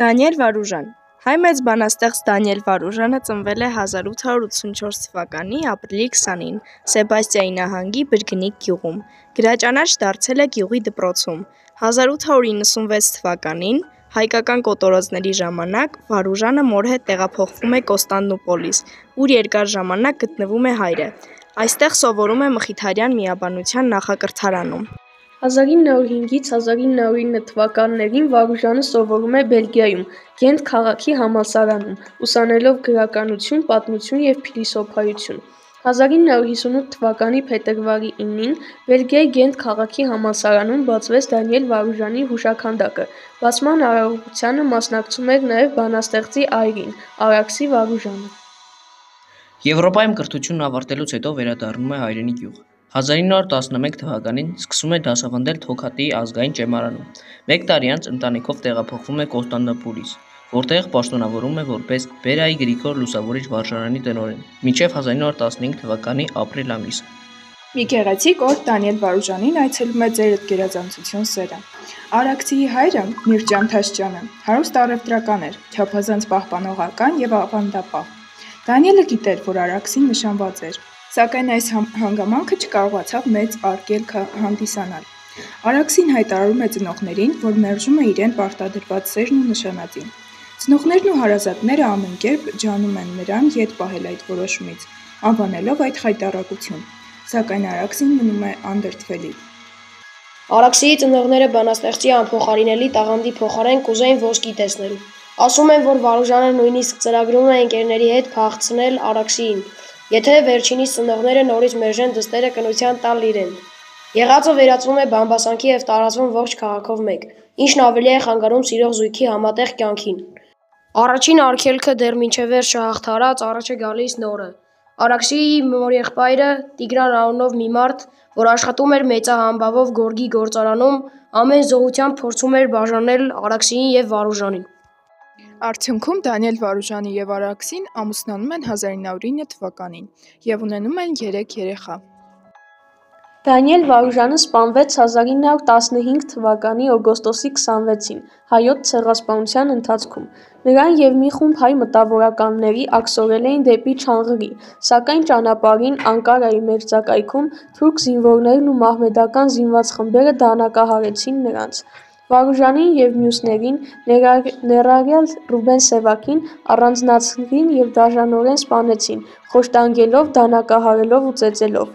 Դանիել Վարուժան Հայ մեծ բանաստեղծ Դանիել Վարուժանը ծնվել է 1884 թվականի ապրիլի 20-ին Սեբաստիայի նահանգի Բրգնիկ գյուղում, գրաճանաչ դարձել է գյուղի դպրոցում, 1896 թվականին հայկական կոտորածների ժամանակ Վարուժանը մոր հետ տեղափոխվում է Կոստանդնուպոլիս, ուր երկար ժամանակ գտնվում է հայրը, այստեղ սովորում է Մխիթարյան միաբանության նախակրթարանում։ 1905-ից 1909 թվականներին Վարուժանը սովորում է Բելգիայում, Գենտ քաղաքի համալսարանում, ուսանելով գրականություն, պատմություն և փիլիսոփայություն։ 1958 թվականի փետրվարի 9-ին Բելգիայի Գենտ քաղաքի համալսարանում բացվեց Դանիել Վարուժանի հուշաքանդակը։ Բացման արարողությանը մասնակցում էր նաև բանաստեղծի այրին՝ Արաքսի Վարուժանը։ Եվրոպայում կրթությունն ավարտելուց հետո վերադառնում է հայրենի գյուղ։ 1911 թվականին սկսում է դասավանդել Թոքատիի ազգային ճեմարանում։ Մեկ տարի անց ընտանիքով տեղափոխվում է Կոստանդնուպոլիս, որտեղ պաշտոնավորում է որպես Բերայի Գրիգոր Լուսավորիչ վարժարանի տնօրեն, մինչև 1915 թվականի ապրիլ ամիսը։ Մի գեղեցիկ օր Դանիել Վարուժանին այցելում է ծերդ գերազանցություն սերը։ Արաքսիի հայրը՝ Միրճան Թաշճյանը, հարուստ առևտրական էր, չափազանց պահպանողական և ավանդապահ։ Դանիելը գիտեր, որ Արաքսին նշանված էր, սակայն այս հանգամանքը չկարողացավ մեծ արգելք հանդիսանալ։ Արաքսին հայտարարում է ծնողներին, որ մերժում է իրեն պարտադրված սերն ու նշանածին։ Ծնողներն ու հարազատները ամեն կերպ ջանում են նրան ետ պահել այդ որոշումից, անվանելով այդ խայտառակություն, սակայն Արաքսին մնում է անդրդվելի։ Արաքսիի ծնողները բանաստեղծի անփոխարինելի տաղանդի փոխարեն կուզեին ոսկի տեսնել։ Ասում են, որ Վարուժանը նույնիսկ ծրագրում է ընկերների հետ փախցնել Արաքսիին, եթե վերջինիս ծնողները նորից մերժեն դստերը կնության տալ իրեն։ Եղածը վերածվում է բամբասանքի և տարածվում ողջ քաղաքով մեկ, ինչն ավելի է խանգարում սիրող զույգի համատեղ կյանքին։ Առաջին արգելքը դեռ մինչև վերջ չհաղթարած առաջ է գալիս նորը։ Արաքսիի մորեղբայրը Տիգրան անունով մի մարդ, որ աշխատում էր մեծահամբավով գորգի գործարանում, ամեն զոհությամբ փորձում էր բաժանել Արաքսիին և Վարուժանին։ Արդյունքում Դանիել Վարուժանը և Արաքսին ամուսնանում են 1909 թվականին և ունենում են 3 երեխա։ Դանիել Վարուժանը սպանվեց 1915 թվականի օգոստոսի 26-ին հայոց ցեղասպանության ընթացքում։ Նրան և մի խումբ հայ մտավորականների աքսորել էին դեպի Չանղրի, սակայն ճանապարհին Անկարայի մերձակայքում թուրք զինվորներն ու մահմեդական զինված խմբերը դանակահարեցին նրանց։ Վարուժանին և մյուսներին, ներառյալ Ռուբեն Սևակին, առանձնացրին և դաժանորեն սպանեցին՝ խոշտանգելով, դանակահարելով ու ծեծելով։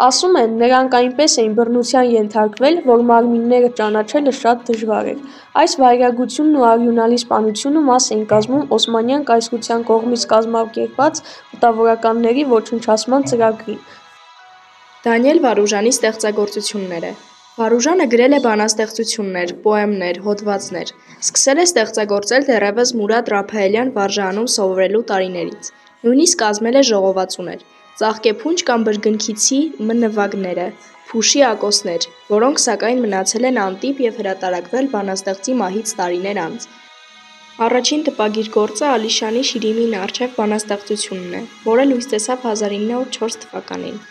Ասում են, նրանք այնպես էին բռնության ենթարկվել, որ մարմինները ճանաչելը շատ դժվար էր։ Այս վայրագությունն ու արյունալի սպանությունը մաս էին կազմում Օսմանյան կայսրության կողմից կազմակերպված մտավորականների ոչնչացման ծրագրին։ Դանիել Վարուժանի ստեղծագործությունները Վարուժանը գրել է բանաստեղծություններ, պոեմներ, հոդվածներ։ Սկսել է ստեղծագործել դեռևս Մուրադ Ռափայելյան վարժարանում սովորելու տարիներից։ Նույնիսկ կազմել է ժողովածուներ, Ծաղկեփունջ կամ Բրգնքիցի նվագները, Փուշի ակոսներ, որոնք սակայն մնացել են անտիպ և հրատարակվել բանաստեղծի մահից տարիներ անց։ Առաջին տպագիր գործը Ալիշանի Շիրիմին առջև բանաստեղծությունն է, որը լույս տեսավ 1904 թվականին։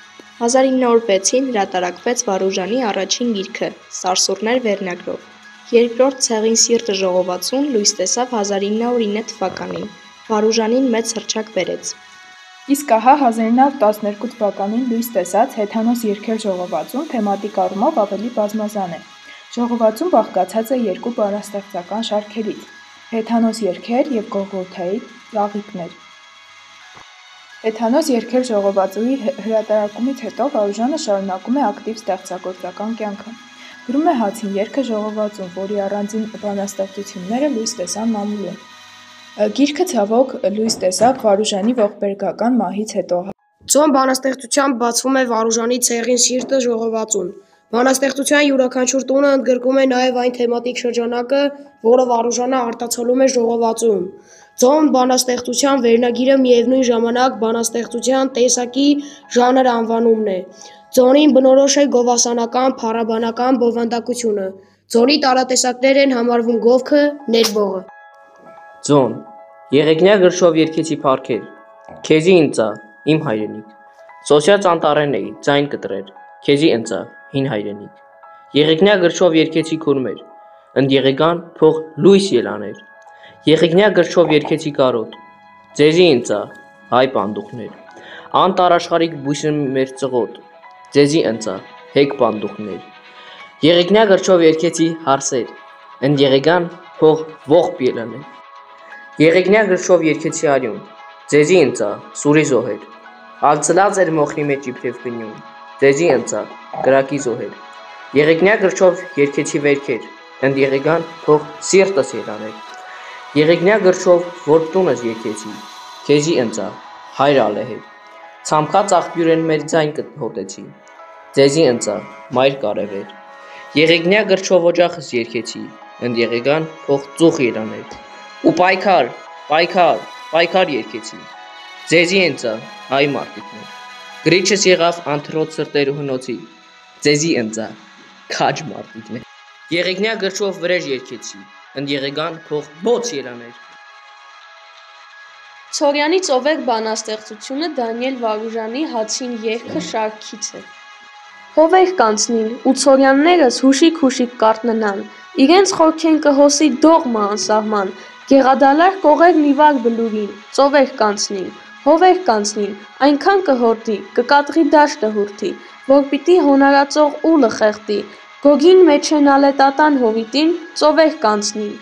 1906-ին հրատարակվեց Վարուժանի առաջին գիրքը «Սարսուռներ» վերնագրով։ Երկրորդ «Ցեղին սիրտը» ժողովածուն լույս տեսավ 1909 թվականին։ Վարուժանին մեծ հռչակ բերեց։ Իսկ ահա 1912 թվականին լույս տեսած «Հեթանոս երգեր» ժողովածուն թեմատիկ առումով ավելի բազմազան է։ Ժողովածուն բաղկացած է 2 բանաստեղծական շարքերից՝ «Հեթանոս երգեր» և «Գողգոթայի ծաղիկներ»։ «Հեթանոս երգեր» ժողովածուի հրատարակումից հետո Վարուժանը շարունակում է ակտիվ ստեղծագործական կյանքը։ Գրում է «Հացին երգը» ժողովածուն, որի առանձին բանաստեղծությունները լույս տեսան մամուլում։ Գիրքը ցավոք լույս տեսավ Վարուժանի ողբերգական մահից հետո։ Ձոն բանաստեղծությամբ բացվում է Վարուժանի «Ցեղին սիրտը» ժողովածուն։ Բանաստեղծության յուրաքանչյուր տունը ընդգրկում է նաև այն թեմատիկ շրջանակը, որը Վարուժանը արտացոլում է ժողովածուում։ Ձոն բանաստեղծության վերնագիրը միևնույն ժամանակ բանաստեղծության տեսակի ժանր անվանումն է։ Ձոնին բնորոշ է գովասանական, փառաբանական բովանդակությունը։ Ձոնի տարատեսակներ են համարվում գովքը, ներբողը։ Ձոն, եղեգնյա գրշով երգեցի փառքեր, քեզի ընծա, իմ հայրենիք, սոսյաց անտառեն էի, ձայն կտրեր, քեզի ընծա, հին հայրենիք, եղեգնյա գրշով երգեցի քուրմեր, ընդեղեկան փող լույս ելաներ, եղեգնյա գրչով երկեցի կարոտ, ձեզի ընծա, հայ պանդուխներ, անտարաշխարիկ բույսը մեր ծղոտ, ձեզի ընծա, հեկ պանդուխներ, եղեգնյա գրչով երկեցի հարսեր, ընդեղեկան փող ողբ ելաներ, եղեգնյա գրչով երկեցի արյուն, ձեզի ընծա, սուրի զոհեր, ալցլած էր մոխրի մեջ իբրև գնյուն, ձեզի ընծա, գրակի զոհեր, եղեգնյա գրչով երկեցի վերքեր, ընդեղեկան փող սիրտս ելաներ, եղեգնյա գրչով որ տունս երկեցի, քեզի ընծա, հայր ալեհեր, ցամքած աղբյուր են մեր ձայն կհոտեցի, ձեզի ընծա, մայր կարևեր, եղեգնյա գրչով օջախս երկեցի, ընդեղեկան փող ծուխ ելաներ, ու պայքար երկեցի, ձեզի ընծա, հայ մարդիկներ, գրիչս եղավ անթրոտ սրտեր ու հնոցի, ձեզի ընծա, քաջ մարդիկներ, եղեգնյա գրչով վրեժ երկեցի, ընդեղեկան փող բոց ելաներ, Ցորյանի ծովեր բանաստեղծությունը Դանիել Վարուժանի հացին երգը շարքից է։ Հովեր կանցնին, ու ցորյաններս հուշիկ կարտննան, իրենց խորքեն կհոսի դողմը անսահման, գեղադալար կողերն իվար բլուրին, ծովեր կանցնին, հովեր կանցնին, այնքան կհորդի, կկատրի դաշտը հուրթի, որ պիտի հոնարածող ուլը խեղտի, գոգին մեջեն ալետատան հովիտին, ծովեր կանցնին,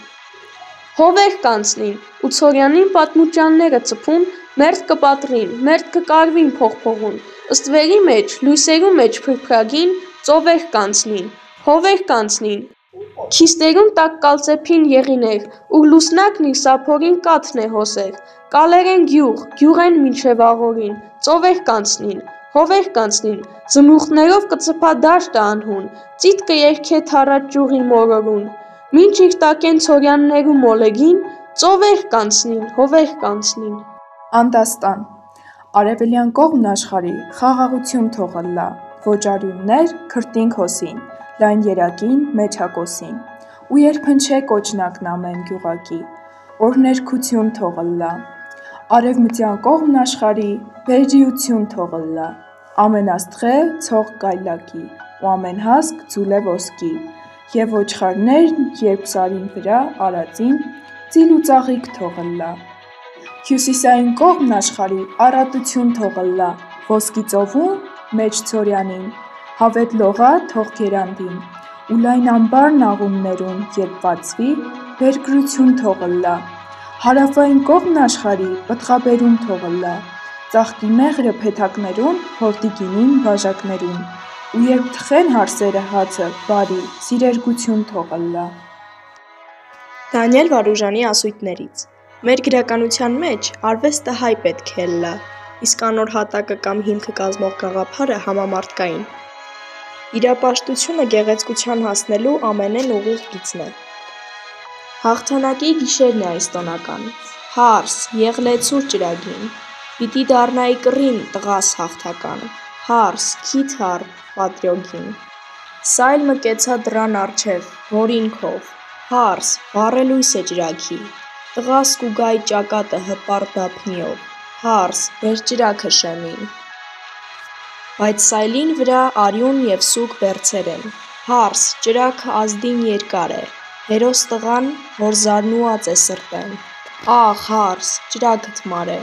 հովեր կանցնին, ու ցորյանին պատմուճանները ծփուն, մերթ կպատրին, մերթ կկարվին փողփողուն, ըստ վերի մեջ, լույսերու մեջ փրփրագին, ծովեր կանցնին, հովեր կանցնին, քիստերուն տակ կալծեփին եղիներ, ու լուսնակն իր սափորին կաթն է հոսեր, կալերեն գյուղեն մինչև աղորին, ծովեր կանցնին, հովեր կանցնին, զմուխտներով կծփա դաշտը անհուն, ծիտ կերքե թառատ ճյուղի մորորուն, մինչ իր տակեն ցորյաններու մոլեգին, ծովեր կանցնին, հովեր կանցնին։ Անդաստան Արևելյան կողմն աշխարհի խաղաղություն թողըլլա, ոչ արյուններ քրտինք հոսին, լայն երակին մեջ հակոսին, ու երբնչե կոչնակն ամեն գյուղակի, որ ներքություն թողըլլա, արևմտյան կողմն աշխարհի վերջիություն թողըլլա, ամեն աստղե ցող գայլակի, ու ամեն հասկ ձուլե ոսկի, եւ ոչխարներն երբ սարին վրա արածին, ծիլ ու ծաղիկ թողըլլա, հյուսիսային կողմն աշխարհի առատություն թողըլլա, ոսկի ծովում մեջ ցորյանին, հավետ լողա թող գերանդին, ու լայն ամբարն աղուններուն երբ բացվի, բերկրություն թողըլլա, հարավային կողմն աշխարհի պտղաբերում թողըլլա, ծաղկի մեղրը փեթակներուն, հորդի գինին բաժակներուն, ու երբ թխեն հարսերը հացը բարի, սիրերգություն թողըլլա։ Դանիել Վարուժանի ասույթներից Մեր գրականության մեջ արվեստը հայ պետք է լա, իսկ անոր հատակը կամ հիմքը կազմող գաղափարը համամարտկային։ Իրապաշտությունը գեղեցկության հասնելու ամենեն ուղիղ գիծն է։ Հաղթանակի գիշերն է այս տոնական, հարս, եղլեցուր ճրագին, պիտի դառնայի կռին տղաս հաղթական, հարս, քիթար, պատրյոգին։ Սայլ մկեցա դրան արջև, որինքով, հարս, վառելույս է ճրագի, տղաս կուգայի ճակատը հպար դափնիով, հարս, բեր ճրագը շեմին։ Բայց սայլին վրա արյուն և սուկ բերցեր են, հարս, ճրագը ազդին երկար է, հերոս տղան, որ զարնուած է սրտեն, աղ, հարս, ճրագըտ մար է,